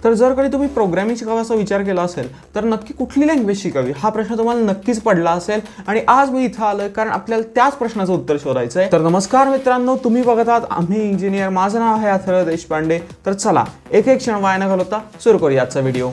तर जर कधी तुम्ही प्रोग्रामिंग शिकावाचा विचार केला असेल तर नक्की कुठली लँग्वेज शिकावी हा प्रश्न तुम्हाला नक्कीच पडला असेल आणि आज मी इथं आलोय कारण आपल्याला त्याच प्रश्नाचं उत्तर शोधायचं आहे। तर नमस्कार मित्रांनो, तुम्ही बघत आहात आम्ही इंजिनियर, माझं नाव आहे अथर्व देशपांडे। तर चला एक एक क्षण वाया न घालवता सुरू करूया आजचा व्हिडिओ।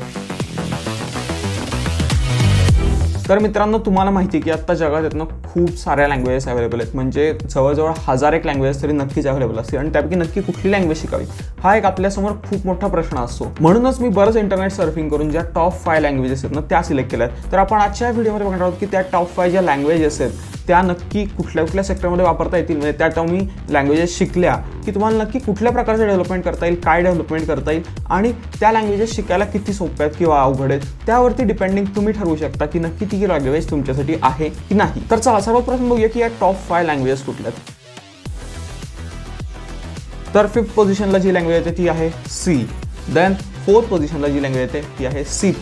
तर मित्रांनो, तुम्हाला माहिती आहे की आता जगात आहेत ना खूप साऱ्या लँग्वेजेस अवेलेबल आहेत, म्हणजे जवळजवळ 1000 लँग्वेजेस तरी नक्कीच अवेलेबल असतील आणि त्यापैकी नक्की कुठली लँग्वेज शिकावी हा एक आपल्यासमोर खूप मोठा प्रश्न असतो। म्हणूनच मी बरंच इंटरनेट सर्फिंग करून ज्या टॉप 5 लँग्वेजेस आहेत ना त्या सिलेक्ट केल्या आहेत। तर आपण आजच्या व्हिडिओमध्ये बघणार आहोत की त्या टॉप 5 ज्या लँग्वेजेस आहेत त्या नक्की कुठल्या कुठल्या सेक्टरमध्ये वापरता येतील, म्हणजे त्या तुम्ही लँग्वेजेस शिकल्या की तुम्हाला नक्की कुठल्या प्रकारचं डेव्हलपमेंट करता येईल, काय डेव्हलपमेंट करता येईल आणि त्या लँग्वेजेस शिकायला किती सोप्या आहेत किंवा अवघड आहेत त्यावरती डिपेंडिंग तुम्ही ठरवू शकता की नक्की ती लँग्वेज तुमच्यासाठी आहे की नाही। तर चला सर्वप्रथम बघूया की या टॉप 5 लँग्वेजेस कुठल्या आहेत। तर 5th पोझिशनला जी लँग्वेज येते ती आहे सी। देन 4th पोझिशनला जी लँग्वेज येते ती आहे C++।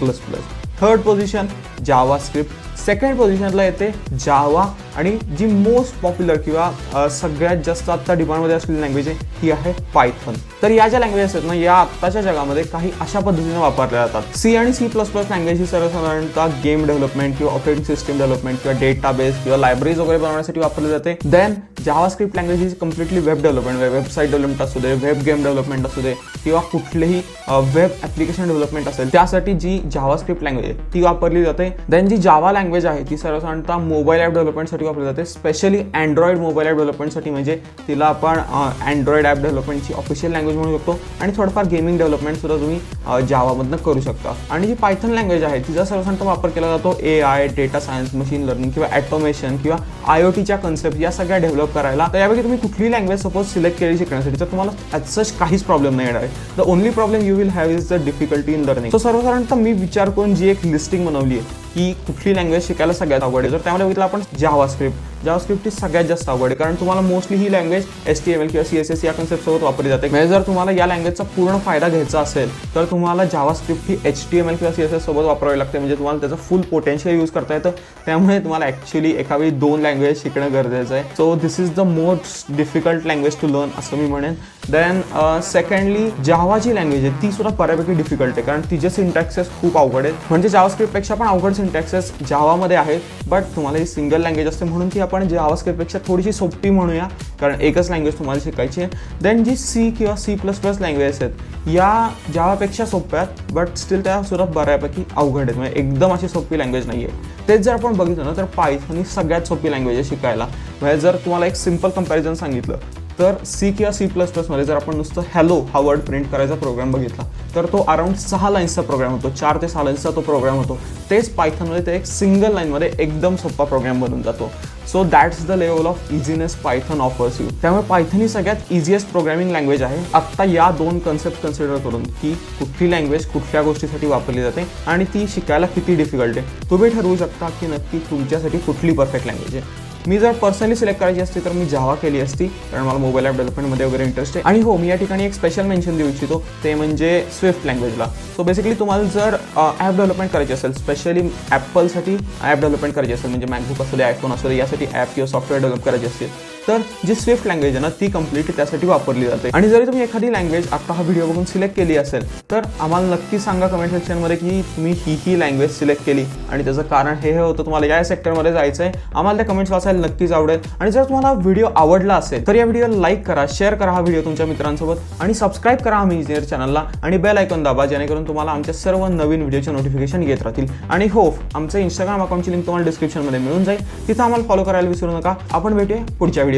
3rd position JavaScript. 2nd पोझिशनला येते जावा आणि जी मोस्ट पॉप्युलर किंवा सगळ्यात जास्त आता डिमांडमध्ये असलेली लँग्वेज आहे ती आहे पायथन। तर या ज्या लँग्वेजेस आहेत ना या आत्ताच्या जगामध्ये काही अशा पद्धतीने वापरल्या जातात। सी आणि C++ लँग्वेज ही सर्वसाधारणतः गेम डेव्हलपमेंट किंवा ऑपरेटिंग सिस्टीम डेव्हलपमेंट किंवा डेटाबेस किंवा लायब्ररीज वगैरे बनवण्यासाठी वापरली जाते। देन जावास्क्रिप्ट लँग्वेज ही completely web development, website development असू दे, वेब गेम डेव्हलपमेंट असू दे किंवा कुठलेही वेब ॲप्लिकेशन डेव्हलपमेंट असेल त्यासाठी जी जावास्क्रिप्ट लँग्वेज आहे ती वापरली जाते। देन जी जावा लँग्वेज आहे ती सर्वसाधारणतः मोबाईल ॲप डेव्हलपमेंटसाठी वापरली जाते, स्पेशली अँड्रॉइड मोबाईल ॲप डेव्हलपमेंटसाठी, म्हणजे तिला आपण अँड्रॉइड ॲप डेव्हलपमेंटची ऑफिशियल लँग्वेज म्हणू शकतो आणि थोडंफार गेमिंग डेव्हलपमेंट सुद्धा तुम्ही जावामधनं करू शकता। आणि जी पायथन लँग्वेज आहे तिचा सर्वसाधारणतः वापर केला जातो AI, data science, machine learning किंवा ॲटोमेशन किंवा IoTच्या कन्सेप्ट या सगळ्या डेव्हलप करायला। तर यापैकी तुम्ही कुठली लँग्वेज सपोज सिलेक्ट केली शिकण्यासाठी तर तुम्हाला ॲज सच काहीच प्रॉब्लेम नाही येणार आहे। The only problem you will have is the difficulty in learning. So सर्वसाधारणतः मी विचार करून जी एक लिस्टिंग बनवली आहे की कुठली लँग्वेज शिकायला सगळ्यात अवघड आहे, तर त्यामध्ये बघितलं आपण जावास्क्रिप्ट ही सगळ्यात जास्त अवघड आहे कारण तुम्हाला मोस्टली ही लँग्वेज HTML किंवा CSS या कन्सेप्ट सोबत वापरली जाते। म्हणजे जर तुम्हाला या लँग्वेजचा पूर्ण फायदा घ्यायचा असेल तर तुम्हाला जावास्क्रिप्ट ही HTML किंवा CSS सोबत वापरावी लागते, म्हणजे तुम्हाला त्याचं फुल पोटेन्शियल यूज करता येतं। त्यामुळे तुम्हाला ॲक्च्युली एकावेळी 2 लँग्वेज शिकणं गरजेचं आहे। So this is the most difficult language to learn असं मी म्हणेन। देन सेकंडली जावा जी लँग्वेज आहे ती सुद्धा बऱ्यापैकी डिफिकल्ट आहे कारण तिचे सिंटॅक्सेस खूप अवघड आहेत, म्हणजे जावास्क्रिप्टपेक्षा पण अवघड सिंटॅक्सेस जावामध्ये आहेत। बट तुम्हाला ही सिंगल लँग्वेज असते म्हणून ती आपण जावास्क्रिप्टपेक्षा थोडीशी सोपी म्हणूया कारण एकच लँग्वेज तुम्हाला शिकायची आहे। देन जी C किंवा C++ लँग्वेज आहेत या जावापेक्षा सोप्या आहेत बट स्टील त्या सुद्धा बऱ्यापैकी अवघड आहेत, म्हणजे एकदम अशी सोपी लँग्वेज नाही आहे। तेच जर आपण बघितलं ना तर पायथन ही सगळ्यात सोपी लँग्वेज आहे शिकायला। म्हणजे जर तुम्हाला एक सिम्पल कंपॅरिझन सांगितलं तर C किंवा C++ मध्ये जर आपण नुसतं हॅलो हा वर्ड प्रिंट करायचा प्रोग्राम बघितला तर तो अराउंड 6 लाईन्सचा प्रोग्राम होतो, 4 ते 6 लाईन्सचा तो प्रोग्राम होतो। तेच पायथनमध्ये ते एक सिंगल लाईनमध्ये एकदम सोपा प्रोग्राम बनून जातो। So that's the level of easiness Python offers you. त्यामुळे पायथन ही सगळ्यात इझिएस्ट प्रोग्रामिंग लँग्वेज आहे आत्ता या 2 कन्सेप्ट कन्सिडर करून की कुठली लँग्वेज कुठल्या गोष्टीसाठी वापरली जाते आणि ती शिकायला किती डिफिकल्ट आहे। तुम्ही ठरवू शकता की नक्की तुमच्यासाठी कुठली परफेक्ट लँग्वेज आहे। मी जर पर्सनली सिलेक्ट करायची असती तर मी जावा केली असती कारण मला मोबाईल ॲप डेव्हलपमेंटमध्ये वगैरे इंटरेस्ट आहे। आणि हो, मी या ठिकाणी एक स्पेशल मेन्शन देऊ इच्छितो ते म्हणजे स्विफ्ट लँग्वेजला। सो बेसिकली तुम्हाला जर ॲप डेव्हलपमेंट करायची असेल, स्पेशली ॲपलसाठी ॲप डेव्हलपमेंट करायची असेल, म्हणजे मॅकबुक असू दे, आयफोन असू दे, यासाठी ॲप किंवा सॉफ्टवेअर डेव्हलप करायची असेल तर जी स्विफ्ट लँग्वेज आहे ना ती कम्प्लीट त्यासाठी वापरली जाते। आणि जरी तुम्ही एखादी लँग्वेज आता हा व्हिडिओ बघून सिलेक्ट केली असेल तर आम्हाला नक्की सांगा कमेंट सेक्शनमध्ये की तुम्ही ही लँग्वेज सिलेक्ट केली आणि त्याचं कारण हे होतं, तुम्हाला या सेक्टरमध्ये जायचं आहे। आम्हाला त्या कमेंट्स वाचायला नक्कीच आवडेल। आणि जर तुम्हाला व्हिडिओ आवडला असेल तर या व्हिडिओला लाईक करा, शेअर करा हा व्हिडिओ तुमच्या मित्रांसोबत आणि सबस्क्राईब करा आम्ही इंजिनियर चॅनलला आणि बेल आयकॉन दाबा जेणेकरून तुम्हाला आमच्या सर्व नवीन व्हिडिओचे नोटिफिकेशन येत राहतील। आणि हो, आमचं इंस्टाग्राम अकाउंटची लिंक तुम्हाला डिस्क्रिप्शनमध्ये मिळून जाईल, तिथं आम्हाला फॉलो करायला विसरू नका। आपण भेटूया पुढच्या व्हिडिओमध्ये।